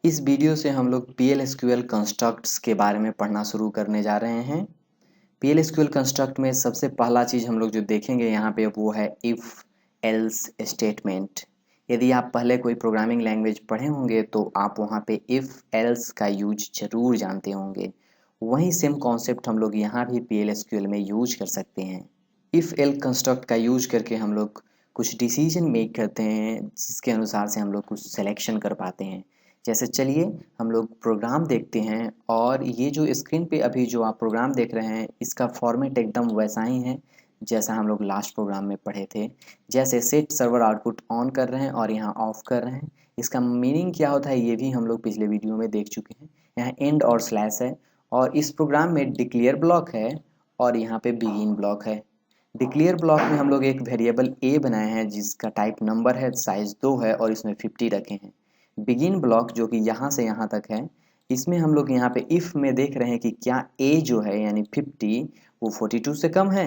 इस वीडियो से हम लोग PL/SQL कंस्ट्रक्ट्स के बारे में पढ़ना शुरू करने जा रहे हैं। PL/SQL कंस्ट्रक्ट में सबसे पहला चीज़ हम लोग जो देखेंगे यहाँ पे वो है इफ़ एल्स स्टेटमेंट। यदि आप पहले कोई प्रोग्रामिंग लैंग्वेज पढ़े होंगे तो आप वहाँ पे इफ़ एल्स का यूज ज़रूर जानते होंगे। वही सेम कॉन्सेप्ट हम लोग यहाँ भी PL/SQL में यूज कर सकते हैं। इफ़ एल कंस्ट्रक्ट का यूज करके हम लोग कुछ डिसीजन मेक करते हैं जिसके अनुसार से हम लोग कुछ सिलेक्शन कर पाते हैं। जैसे चलिए हम लोग प्रोग्राम देखते हैं और ये जो स्क्रीन पे अभी जो आप प्रोग्राम देख रहे हैं इसका फॉर्मेट एकदम वैसा ही है जैसा हम लोग लास्ट प्रोग्राम में पढ़े थे। जैसे सेट सर्वर आउटपुट ऑन कर रहे हैं और यहाँ ऑफ कर रहे हैं। इसका मीनिंग क्या होता है ये भी हम लोग पिछले वीडियो में देख चुके हैं। यहाँ एंड और स्लैश है और इस प्रोग्राम में डिक्लेयर ब्लॉक है और यहाँ पे बिगिन ब्लॉक है। डिक्लेयर ब्लॉक में हम लोग एक वेरिएबल ए बनाए हैं जिसका टाइप नंबर है, साइज 2 है और इसमें 50 रखे हैं। बिगिन ब्लॉक जो कि यहाँ से यहाँ तक है, इसमें हम लोग यहाँ पे इफ़ में देख रहे हैं कि क्या ए जो है यानी 50 वो 42 से कम है।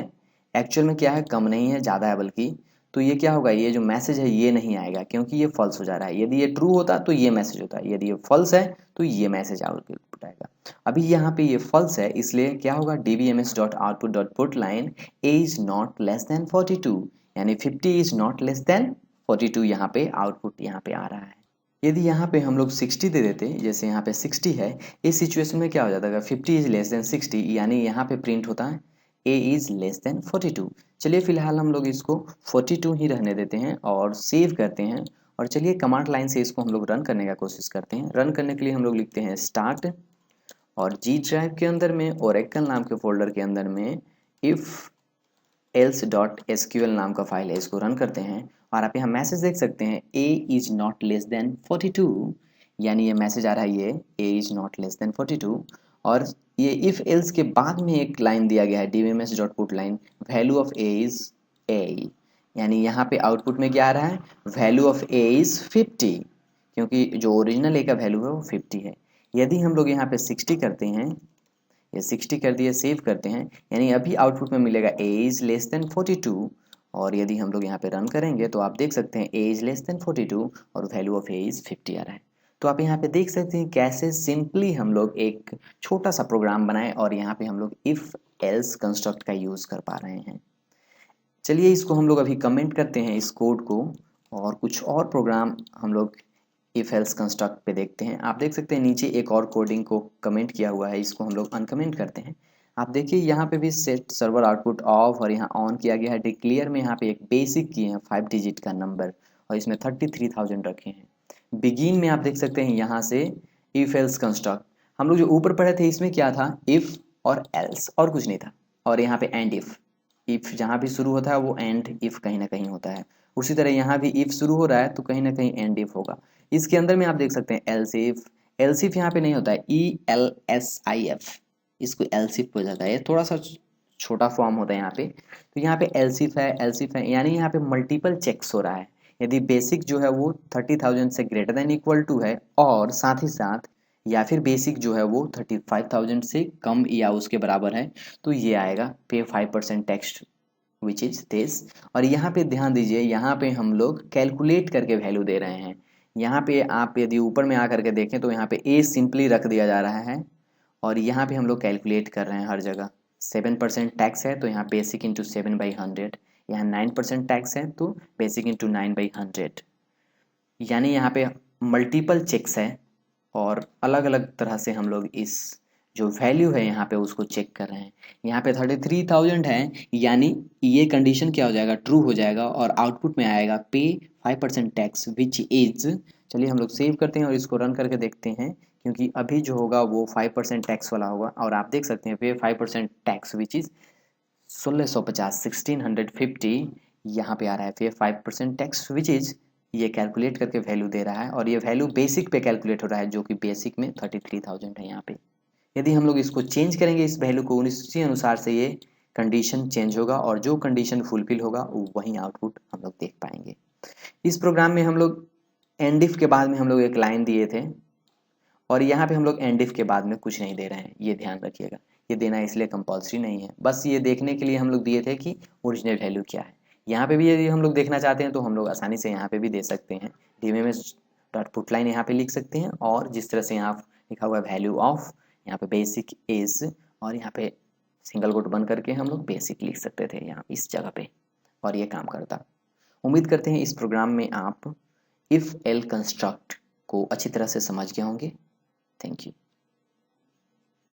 एक्चुअल में क्या है, कम नहीं है, ज़्यादा है बल्कि। तो ये क्या होगा, ये जो मैसेज है ये नहीं आएगा क्योंकि ये फॉल्स हो जा रहा है। यदि ये ट्रू होता तो ये मैसेज होता है, यदि ये फॉल्स है तो ये मैसेज आउटपुट आएगा। अभी यहाँ पे ये फॉल्स है इसलिए क्या होगा, dbms.output.putline a is not less than 42 यानी 50 इज नॉट लेस देन 42 यहाँ पे आउटपुट यहाँ पे आ रहा है। यदि यहाँ पे हम लोग 60 दे देते, जैसे यहाँ पे 60 है, इस सिचुएशन में क्या हो जाता है, 50 इज लेस देन 60 यानी यहाँ पे प्रिंट होता है a इज लेस देन 42। चलिए फिलहाल हम लोग इसको 42 ही रहने देते हैं और सेव करते हैं। और चलिए कमांड लाइन से इसको हम लोग रन करने का कोशिश करते हैं। रन करने के लिए हम लोग लिखते हैं स्टार्ट और जी ड्राइव के अंदर में ओरेकल नाम के फोल्डर के अंदर में इफ़ else.sql नाम का फाइल है, इसको रन करते हैं। और आप यहाँ मैसेज देख सकते हैं a is not less than 42 यानी ये मैसेज आ रहा है, ये a is not less than 42। और ये इफ एल्स के बाद में एक लाइन दिया गया है dbms.putline value of a is a यानी यहाँ पे आउटपुट में क्या आ रहा है, वैल्यू ऑफ a इज 50 क्योंकि जो ओरिजिनल a का वैल्यू है वो 50 है। यदि हम लोग यहाँ पे 60 करते हैं, ये 60 कर दिए, सेव करते हैं, यानी अभी आउटपुट में मिलेगा a इज लेस देन 42। और यदि हम लोग यहाँ पे रन करेंगे तो आप देख सकते हैं a इज लेस देन 42 और वैल्यू ऑफ a इज 50 आ रहा है। तो आप यहाँ पे देख सकते हैं कैसे सिंपली हम लोग एक छोटा सा प्रोग्राम बनाए और यहाँ पे हम लोग इफ एल्स कंस्ट्रक्ट का यूज़ कर पा रहे हैं। चलिए इसको हम लोग अभी कमेंट करते हैं इस कोड को और कुछ और प्रोग्राम हम लोग इफ एल्स कंस्ट्रक्ट पे देखते हैं। आप देख सकते हैं नीचे एक और कोडिंग को कमेंट किया हुआ है, इसको हम लोग अनकमेंट करते हैं। आप देखिए यहाँ पे भी सेट सर्वर आउटपुट ऑफ और यहाँ ऑन किया गया है। डिक्लेयर में यहाँ पे एक बेसिक किए हैं 5 डिजिट का नंबर और इसमें 33,000 रखे हैं। बिगिन में आप देख सकते हैं यहाँ से इफ एल्स कंस्ट्रक्ट, हम लोग जो ऊपर पढ़े थे इसमें क्या था, इफ और एल्स और कुछ नहीं था। और यहाँ पे एंड इफ जहाँ भी शुरू होता है वो एंड इफ कहीं ना कहीं होता है। उसी तरह यहाँ भी इफ शुरू हो रहा है तो कहीं ना कहीं एंड इफ होगा। इसके अंदर में आप देख सकते हैं एल्सिफ, एल्सिफ यहाँ पे नहीं होता है, ELSIF, इसको एल्सिफ हो जाता है, ये थोड़ा सा छोटा फॉर्म होता है यहाँ पे। तो यहाँ पे एल्सिफ है यानी यहाँ पे मल्टीपल चेक्स हो रहा है। यदि बेसिक जो है वो 30,000 से ग्रेटर देन इक्वल टू है और साथ ही साथ या फिर बेसिक जो है वो 35,000 से कम या उसके बराबर है तो ये आएगा पे 5% टेक्स्ट विच इज दिस। और यहाँ पे ध्यान दीजिए, यहाँ पे हम लोग कैलकुलेट करके वैल्यू दे रहे हैं। यहाँ पे आप यदि ऊपर में आकर के देखें तो यहाँ पे ए सिंपली रख दिया जा रहा है और यहाँ पे हम लोग कैलकुलेट कर रहे हैं हर जगह। 7% टैक्स है तो यहाँ बेसिक इंटू 7/100, यहाँ 9% टैक्स है तो बेसिक इंटू 9/100, यानी यहाँ पे मल्टीपल चेक्स है और अलग अलग तरह से हम लोग इस जो वैल्यू है यहाँ पे उसको चेक कर रहे हैं। यहाँ पे 33,000 है यानी ये कंडीशन क्या हो जाएगा, ट्रू हो जाएगा और आउटपुट में आएगा पे 5% टैक्स विच इज। चलिए हम लोग सेव करते हैं और इसको रन करके देखते हैं क्योंकि अभी जो होगा वो 5% टैक्स वाला होगा। और आप देख सकते हैं पे 5% टैक्स विच इज 1650 1650 यहाँ पे आ रहा है। फिर 5% टैक्स विच इज ये कैलकुलेट करके वैल्यू दे रहा है और ये वैल्यू बेसिक पे कैलकुलेट हो रहा है जो कि बेसिक में 33,000 है यहाँ पे। यदि हम लोग इसको चेंज करेंगे इस वैल्यू को, उसी अनुसार से ये कंडीशन चेंज होगा और जो कंडीशन फुलफिल होगा वही आउटपुट हम लोग देख पाएंगे। इस प्रोग्राम में हम लोग एंड इफ के बाद में हम लोग एक लाइन दिए थे और यहाँ पे हम लोग एंड इफ के बाद में कुछ नहीं दे रहे हैं, ये ध्यान रखिएगा। ये देना इसलिए कंपल्सरी नहीं है, बस ये देखने के लिए हम लोग दिए थे कि ओरिजिनल वैल्यू क्या है। यहाँ पे भी यदि हम लोग देखना चाहते हैं तो हम लोग आसानी से यहाँ पे भी दे सकते हैं। डॉट पुट लाइन यहाँ पे लिख सकते हैं, और जिस तरह से यहाँ लिखा हुआ है वैल्यू ऑफ, यहाँ पे बेसिक इज, और यहाँ पे सिंगल कोट बंद करके हम लोग बेसिक लिख सकते थे यहाँ इस जगह पे, और ये काम करता। उम्मीद करते हैं इस प्रोग्राम में आप इफ़ एल कंस्ट्रक्ट को अच्छी तरह से समझ गए होंगे। Thank you.